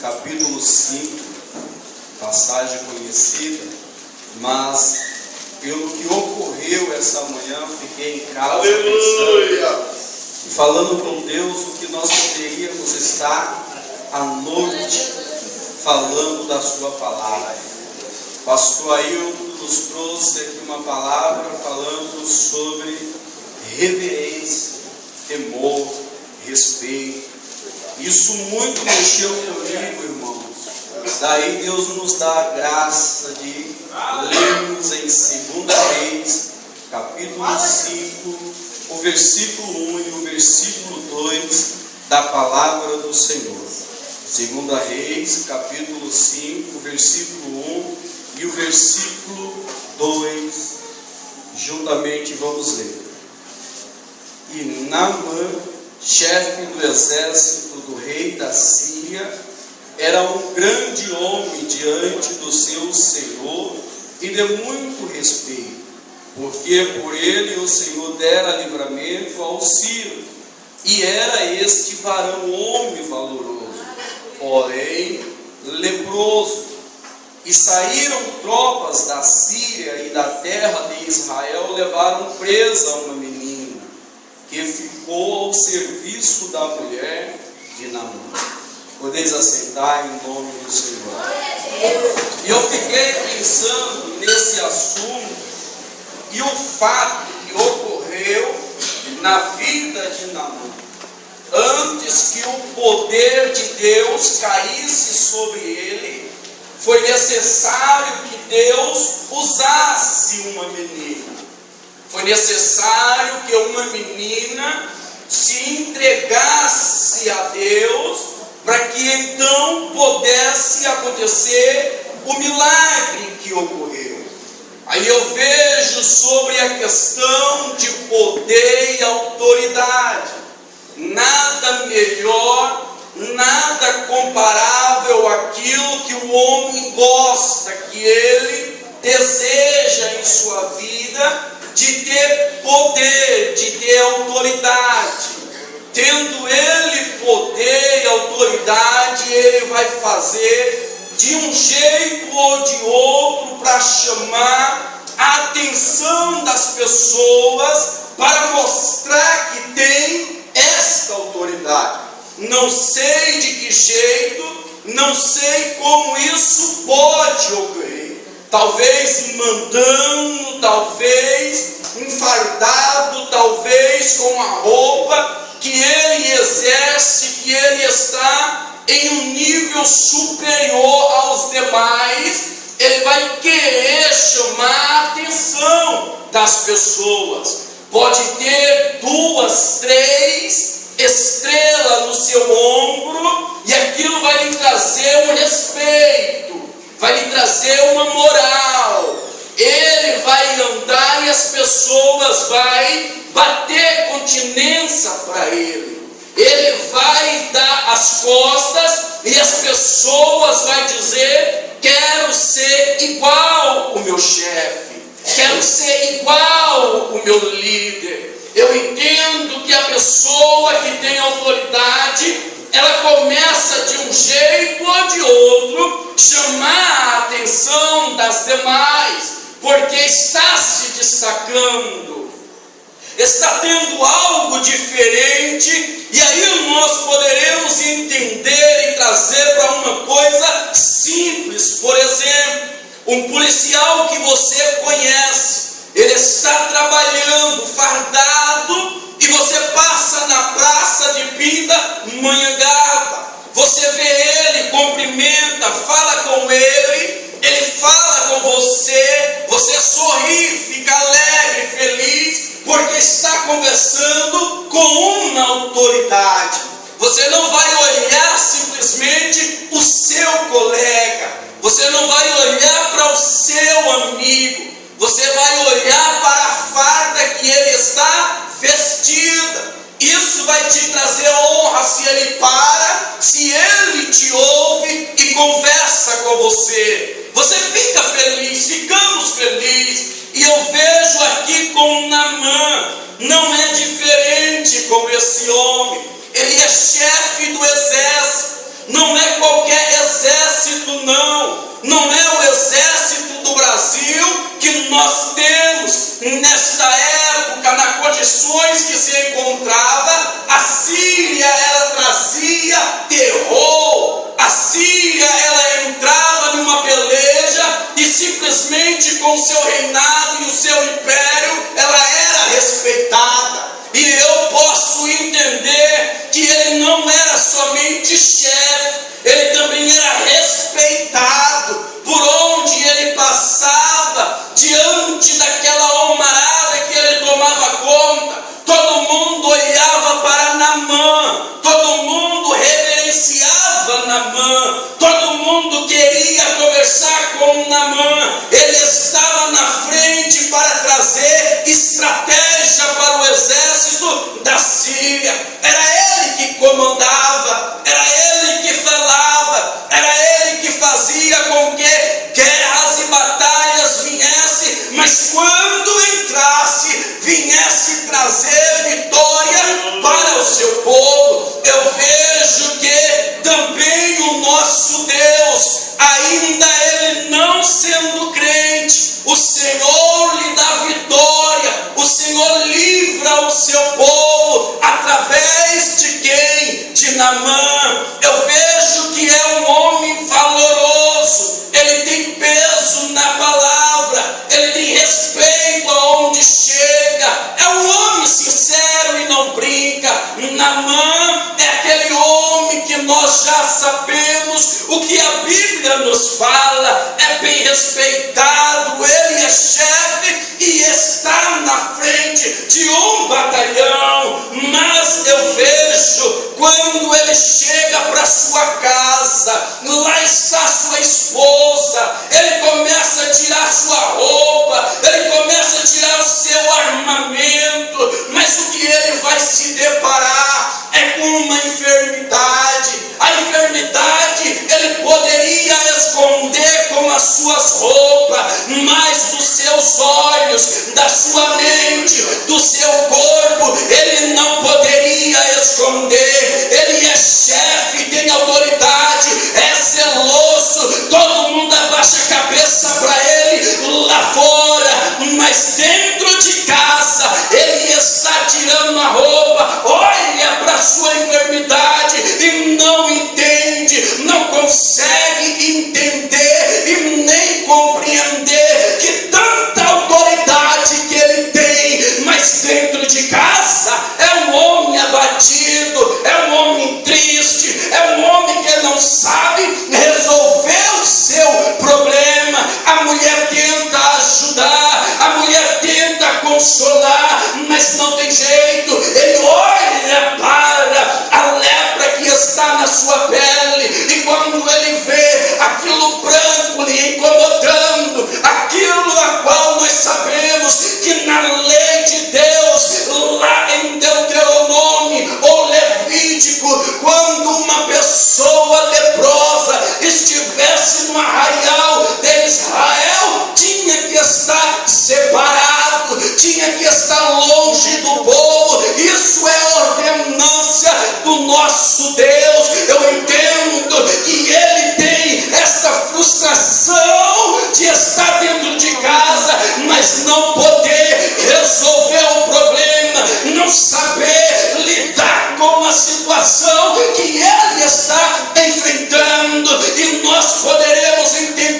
capítulo 5, passagem conhecida, mas pelo que ocorreu essa manhã, fiquei em casa pensando e falando com Deus o que nós poderíamos estar à noite falando da sua palavra. Pastor Ailton nos trouxe aqui uma palavra falando sobre reverência, temor, respeito. Isso muito mexeu comigo, irmãos. Daí Deus nos dá a graça de lermos em 2 Reis, capítulo 5, o versículo 1 e o versículo 2 da palavra do Senhor. 2 Reis, capítulo 5, versículo 1 e o versículo 2, juntamente vamos ler. E Naamã, chefe do exército do rei da Síria, era um grande homem diante do seu Senhor e de muito respeito, porque por ele o Senhor dera livramento ao Ciro, e era este varão homem valoroso, porém leproso. E saíram tropas da Síria e da terra de Israel, levaram presa uma menina, que ficou ao serviço da mulher de Naamã. Podeis assentar em nome do Senhor. E eu fiquei pensando nesse assunto e o fato que ocorreu na vida de Naamã. Antes que o poder de Deus caísse sobre ele, foi necessário que Deus usasse uma menina. Foi necessário que uma menina se entregasse a Deus para que então pudesse acontecer o milagre que ocorreu. Aí eu vejo sobre a questão de poder e autoridade. Nada melhor, nada comparável àquilo que o homem gosta, que ele deseja em sua vida, de ter poder, de ter autoridade. Tendo ele poder e autoridade, ele vai fazer de um jeito ou de outro para chamar a atenção das pessoas, para mostrar que tem esta autoridade. Não sei de que jeito, não sei como isso pode ocorrer. Talvez mandando, talvez enfardado, talvez com a roupa que ele exerce, que ele está em um nível superior aos demais. Ele vai querer chamar a atenção das pessoas. Pode ter 2, 3 estrelas no seu ombro, e aquilo vai lhe trazer um respeito, vai lhe trazer uma moral. Ele vai andar e as pessoas vão bater continência para ele. Ele vai dar as costas e as pessoas vão dizer: quero ser igual o meu chefe, quero ser igual o meu líder. Eu entendo que a pessoa que tem autoridade, ela começa de um jeito ou de outro chamar a atenção das demais, porque está se destacando, está tendo algo diferente. E aí nós poderemos entender e trazer para uma coisa simples. Por exemplo, um policial que você conhece, ele está trabalhando fardado e você passa na praça de Pindamonhangaba. Você vê ele, cumprimenta, fala com ele, ele fala com você, você sorri, fica alegre, feliz, porque está conversando com uma autoridade. Você não vai olhar simplesmente o seu colega, você não vai olhar para o seu amigo, você vai olhar para a farda que ele está vestida. Isso vai te trazer honra se ele para, se ele te ouve e conversa com você. Você fica feliz, ficamos felizes. E eu vejo aqui com Naamã, não é diferente com esse homem. Ele é chefe do exército, não é qualquer exército não é o exército do Brasil que nós temos nesta época, nas condições que se encontrava. A Síria, ela trazia terror, a Síria, ela entrava numa peleja e simplesmente com o seu reinado e o seu império, ela era respeitada. E eu posso entender que ele não era somente chefe, ele também era respeitado. Por onde ele passava, diante daquela almarada que ele tomava conta, todo mundo olhava para Naamã, todo mundo reverenciava Naamã, todo mundo queria conversar com Naamã. Ele estava na frente para trazer estratégia para o exército da Síria. Era ele que comandava, era ele que falava, era ele que fazia com que guerras e batalhas viessem, mas quando entrasse, viesse trazer vitória para o seu povo. Eu vejo que também o nosso Deus, ainda ele não sendo crente, o Senhor lhe dá vitória, o Senhor livra o seu povo, através de quem? De Naamã. Eu vejo que é um homem valoroso, ele tem peso na palavra, ele tem respeito aonde chega, é um homem sincero e não brinca. Naamã é aquele homem que nós já sabemos o que a Bíblia nos fala, é bem respeitado, ele é chefe e está na frente de um batalhão. Mas eu vejo quando ele chega para sua casa, lá está sua esposa, ele começa a tirar sua roupa, ele começa a tirar o seu armamento, mas o que ele vai se deparar é com uma enfermidade. A enfermidade ele poderia esconder com as suas roupas, mas dos seus olhos, da sua mente, do seu corpo, ele não poderia esconder. Ele é chefe, tem autoridade, é zeloso, todo mundo abaixa a cabeça para ele lá fora, mas dentro de casa ele está tirando a roupa, olha para a sua enfermidade e não entende, não consegue entender e nem compreender que tanta autoridade que ele tem, mas dentro de casa é um homem abatido, é um homem triste, é um homem que não sabe resolver o seu problema. A mulher tenta ajudar, a mulher tenta consolar, mas não tem jeito. Ele olha para a lepra que está na sua pele, e quando ele vê aquilo branco lhe incomodando, aquilo a qual nós sabemos que na lei de Deus, lá em Deuteronômio ou Levítico, quando uma pessoa leprosa estivesse no arraial de Israel, tinha que estar separado, tinha que estar longe do povo. Isso é ordenância do nosso Deus. Eu entendo que ele tem essa frustração de estar dentro de casa, mas não poder resolver o problema, não saber lidar com a situação que ele está enfrentando. E nós poderemos entender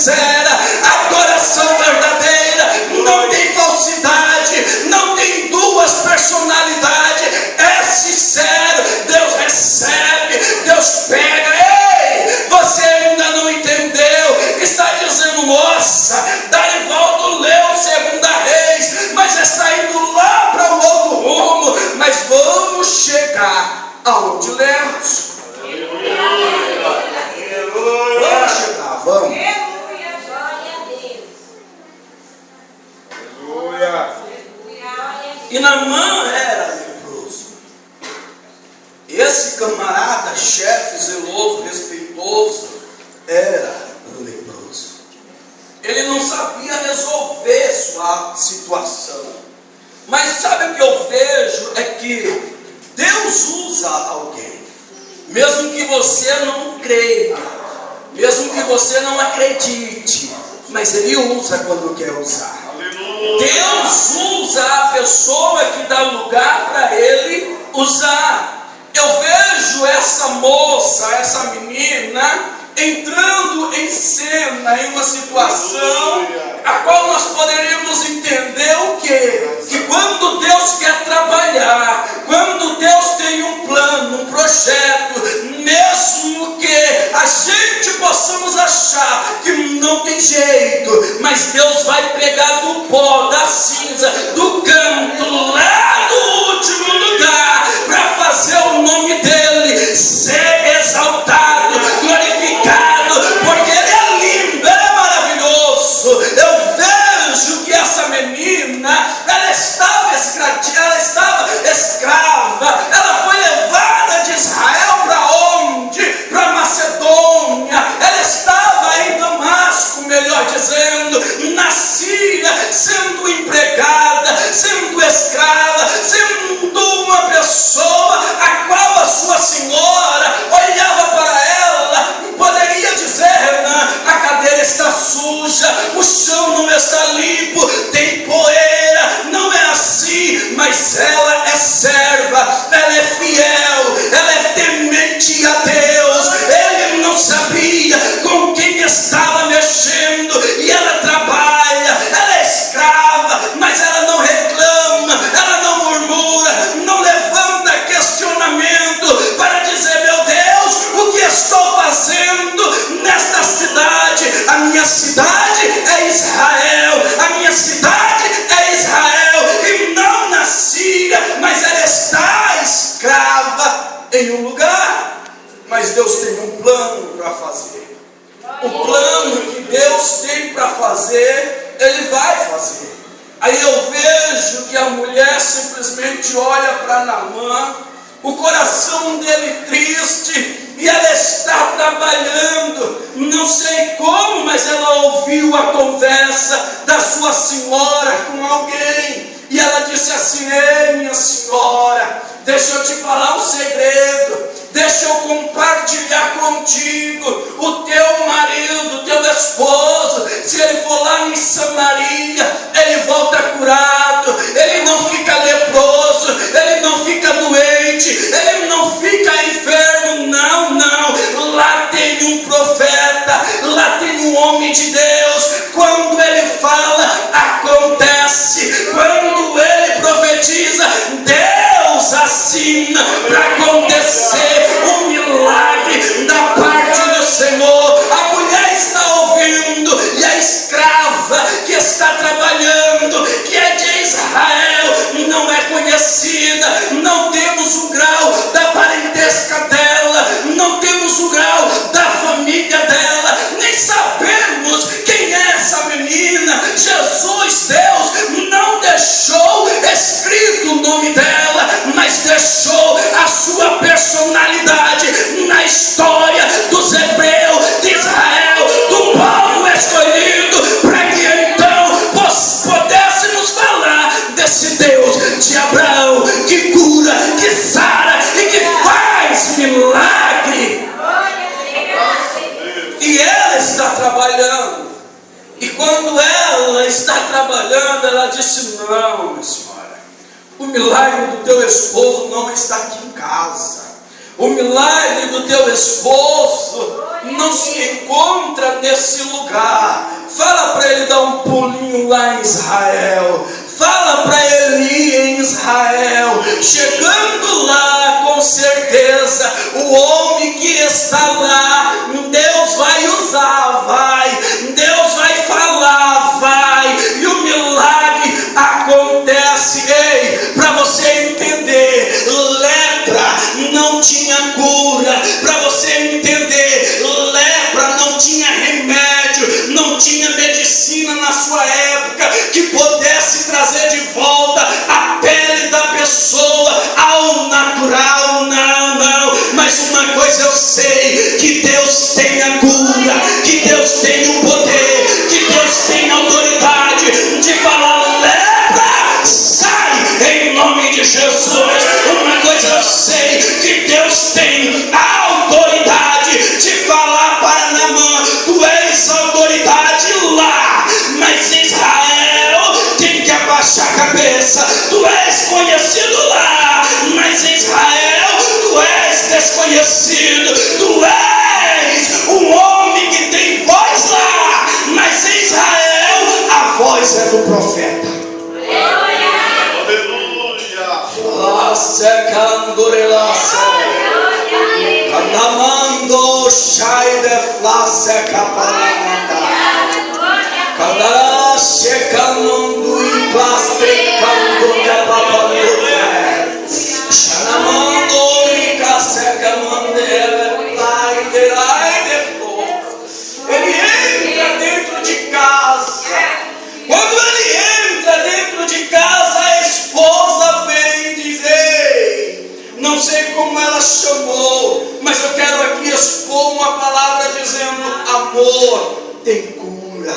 sincera, adoração verdadeira, não tem falsidade, não tem duas personalidades, é sincero, Deus recebe, Deus pega. Ei, você ainda não entendeu, está dizendo, moça, daí volta, leu 2 Reis, mas está indo lá para o outro rumo, mas vamos chegar aonde lemos. Vamos chegar, vamos. E Naamã era leproso. Esse camarada, chefe zeloso, respeitoso, era leproso. Ele não sabia resolver sua situação. Mas sabe o que eu vejo? É que Deus usa alguém, mesmo que você não creia, mesmo que você não acredite, mas Ele usa quando quer usar. Deus usa a pessoa que dá lugar para Ele usar. Eu vejo essa moça, essa menina, entrando em cena, em uma situação a qual nós poderíamos entender o quê? Que quando Deus quer trabalhar, quando Deus tem um plano, um projeto, mesmo que a gente possamos achar que não tem jeito, mas Deus vai pegar do pó, da cinza, do canto, lá do último lugar, para fazer o nome dEle ser exaltado, glorificado, porque Ele é lindo, Ele é maravilhoso. Eu vejo que essa menina, ela estava escrava, ela foi levada de Israel para onde? Para Macedônia. Ela estava em Damasco, melhor dizendo, nascia sendo empregada, sendo escrava, sendo uma pessoa a qual a sua senhora olhava para ela e poderia dizer, a cadeira está suja, o chão não está limpo, tem poeira, não é assim, mas ela é serva, ela é fiel, ela é temente a Deus. Ele não sabia com quem estava mexendo, e ela trabalha, ela é escrava, mas ela não reclama, ela não murmura, não levanta questionamento para dizer, meu Deus, o que estou fazendo nesta cidade? A minha cidade é Israel, a minha cidade é Israel, e não na Síria, mas ela está escrava em um lugar. Mas Deus tem um plano para fazer. O plano que Deus tem para fazer, Ele vai fazer. Aí eu vejo que a mulher simplesmente olha para Naamã, o coração dele triste, e ela está trabalhando, não sei como, mas ela ouviu a conversa da sua senhora com alguém, e ela disse assim, ei minha senhora, deixa eu te falar um segredo, deixa eu compartilhar contigo, o teu marido, o teu esposo, se ele for lá em Samaria, ele volta curado, ele não fica leproso, ele não fica doente, ele não fica enfermo, não, lá tem um profeta, lá tem um homem de Deus, quando ele fala, acontece, quando ele profetiza, Deus assina para acontecer um milagre da parte do Senhor. A mulher está ouvindo, e a escrava que está trabalhando, que é de Israel, não é conhecida, não temos o grau da parentesca dela, não temos o grau da família dela, nem sabemos quem é essa menina. Jesus, Deus, não deixou escrito o nome dela, mas deixou a sua personalidade na história dos hebreus, de Israel, do povo escolhido, para que então pudéssemos falar desse Deus de Abraão, que cura, que sara e que faz milagre. E ela está trabalhando, e quando ela está trabalhando, ela disse, não, minha senhora, o milagre do teu esposo não está aqui em casa, o milagre do teu esposo não se encontra nesse nesse lugar. Fala para ele dar um pulinho lá em Israel. Fala para ele ir em Israel. Chegando lá, com certeza, o homem que está lá, Deus vai usar, vai. Deus vai falar, vai. E o milagre acontece. Ei, para você entender, lepra não tinha cura. Para você entender, lepra não tinha remédio, não tinha medicina na sua época que pudesse trazer de volta a pele da pessoa ao natural. Não, mas uma coisa eu sei, que Deus tem a cura, que Deus tem o poder, que Deus tem a autoridade de falar: lepra, sai em nome de Jesus. Uma coisa eu sei, que Deus tem a autoridade de falar para Naamã: tu és autoridade lá, mas Israel tem que abaixar a cabeça. Tu és conhecido lá, mas Israel tu és desconhecido. Tu és um homem que tem voz lá, mas em Israel a voz é do profeta. Canamando shai de flasse caparamanda. Candará checando e plasticando de papaluca. Chanamando rica seca mandela lai de flor. Ele entra dentro de casa. Quando ele entra dentro de casa, a esposa vem dizer, não sei como ela chamou, mas eu quero aqui expor uma palavra dizendo: amor tem cura,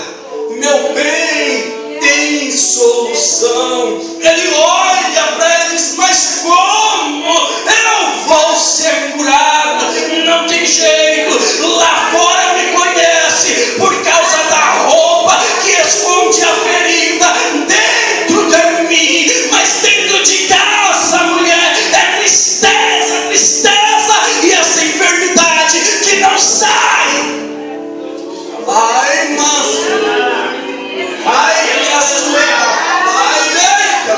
meu bem tem solução. Ele olha para ele e diz: mas como eu vou ser curado? Não tem jeito, lá fora me conhece por causa da roupa que esconde a ferida dentro de mim, mas dentro de casa, mulher, é tristeza, tristeza, e essa enfermidade que não sai. Ai, manso, ai, minha sueca, ai, deita,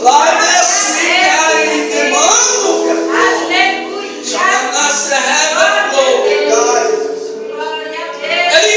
lá desce, ai, demando, já nasce ele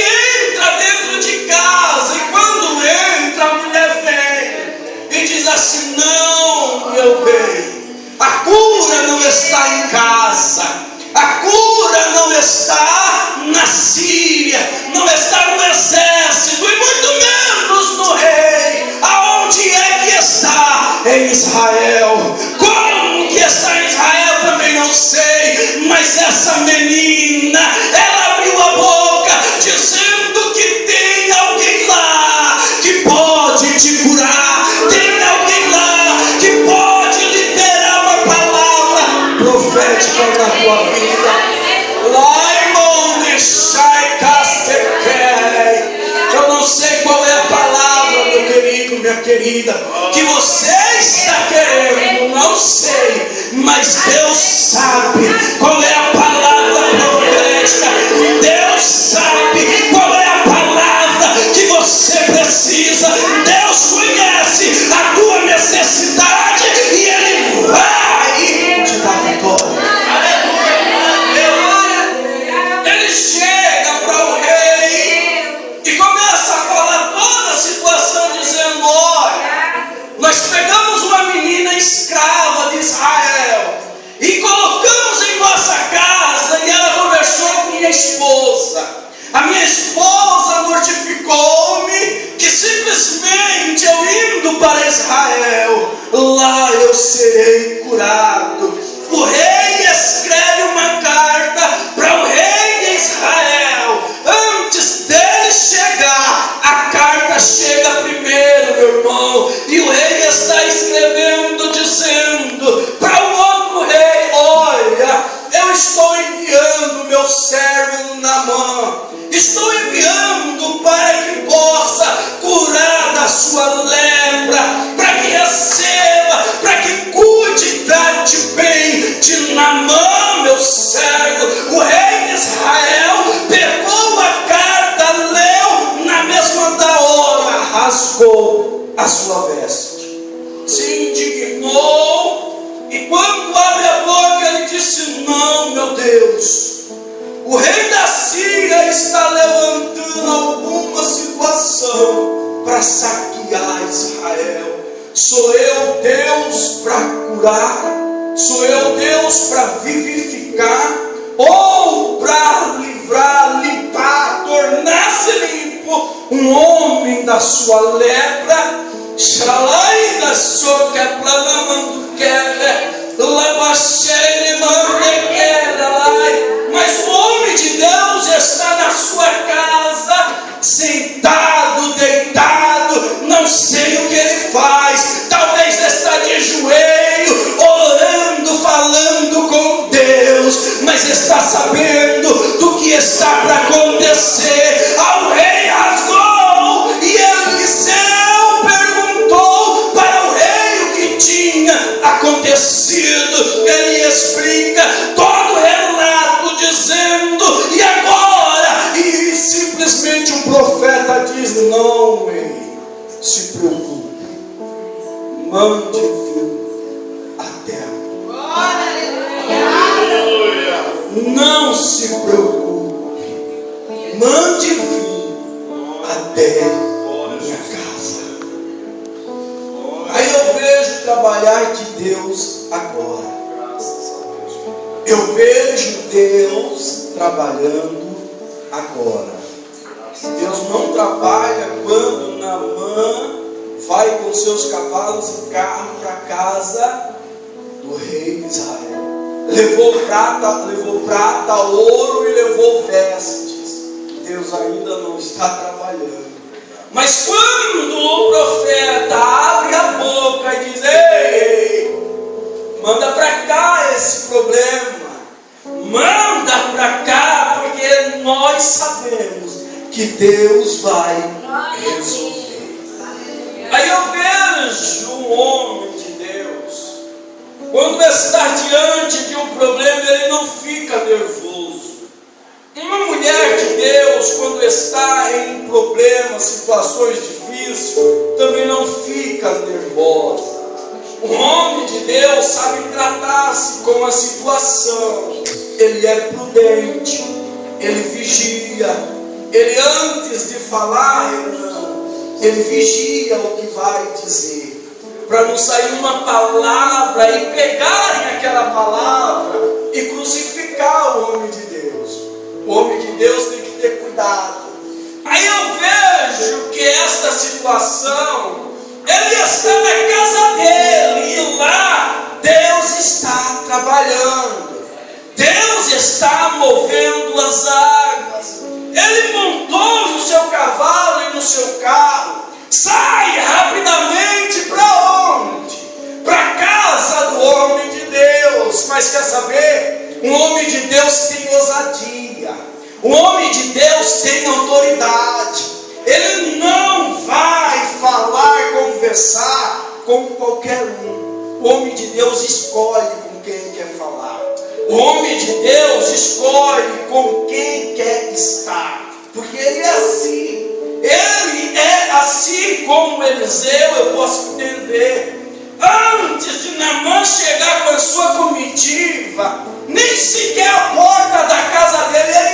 entra dentro de casa, e quando entra, a mulher vem e diz assim: não, meu bem, a cura não está em casa, a cura não está na Síria, não está no exército, e muito menos no rei. Aonde é que está? Em Israel. Como que está em Israel? Também não sei, mas essa menina, ela abriu a boca dizendo que tem alguém lá que pode te curar, tem alguém lá que pode liberar uma palavra profética na tua vida. Eu não sei qual é a palavra, meu querido, minha querida, que você está querendo, não sei, mas Deus sabe qual é a palavra profética. Deus sabe qual é a palavra que você precisa. Deus conhece a tua necessidade e Ele vai te dar vitória. Ele chega para o rei e começa a falar toda a situação, dizendo: olha, nós pegamos uma menina escrava de Israel e colocamos em nossa casa, e ela conversou com minha esposa. A minha esposa notificou-me que simplesmente eu indo para Israel, lá eu serei curado. O rei escreve uma carta para o rei de Israel. Antes dele chegar, a carta chega primeiro, meu irmão, e o rei está escrevendo, dizendo para o outro rei: olha, eu estou enviando meu servo Naamã, estou enviando para que possa curar da sua lepra, para que receba, para que cuide, trate bem de Naamã, meu servo. O rei de Israel pegou O rei da Síria está levantando alguma situação para saquear Israel. Sou eu Deus para curar? Sou eu Deus para vivificar? Ou para livrar, limpar, tornar-se limpo um homem da sua lepra? Shalai da soca planamandu quer. Mas o homem de Deus está na sua casa, sentado, deitado, não sei o que ele faz, talvez está de joelho, orando, falando com Deus, mas está sabendo do que está para acontecer. Ao rei rasgou, e Eliseu perguntou para o rei o que tinha acontecido. Ele explica todo o relato, dizendo: e agora? E simplesmente o profeta diz: não, rei, se preocupe, mande vir a terra. Não se preocupe, mande vir até minha casa. Aí eu vejo trabalhar de Deus agora. Eu vejo Deus trabalhando agora. Deus não trabalha quando Naamã vai com seus cavalos e carro para casa do rei de Israel. Levou prata, ouro e levou vestes. Deus ainda não está trabalhando. Mas quando o profeta abre a boca e diz: ei, manda para cá esse problema, manda para cá, porque nós sabemos que Deus vai resolver. Aí eu vejo um homem de Deus, quando está diante de um problema, ele não fica nervoso. Uma mulher de Deus, quando está em problemas, situações difíceis, também não fica nervosa. Um homem de Deus sabe tratar-se com a situação. Ele é prudente, ele vigia, ele antes de falar, ele vigia o que vai dizer, para não sair uma palavra e pegarem aquela palavra e crucificar o homem de Deus. O homem de Deus tem que ter cuidado. Aí eu vejo que esta situação, ele está na casa dele, e lá Deus está trabalhando, Deus está movendo as águas. Ele montou no seu cavalo e no seu carro, sai rapidamente para onde? Para a casa do homem de Deus. Mas quer saber? Um homem de Deus tem ousadia, um homem de Deus tem autoridade. Ele não vai falar, conversar com qualquer um. O homem de Deus escolhe com quem quer falar. O homem de Deus escolhe com quem quer estar. Porque ele é assim. Ele é assim como Eliseu, eu posso entender. Antes de Naamã chegar com a sua comitiva, nem sequer a porta da casa dele ele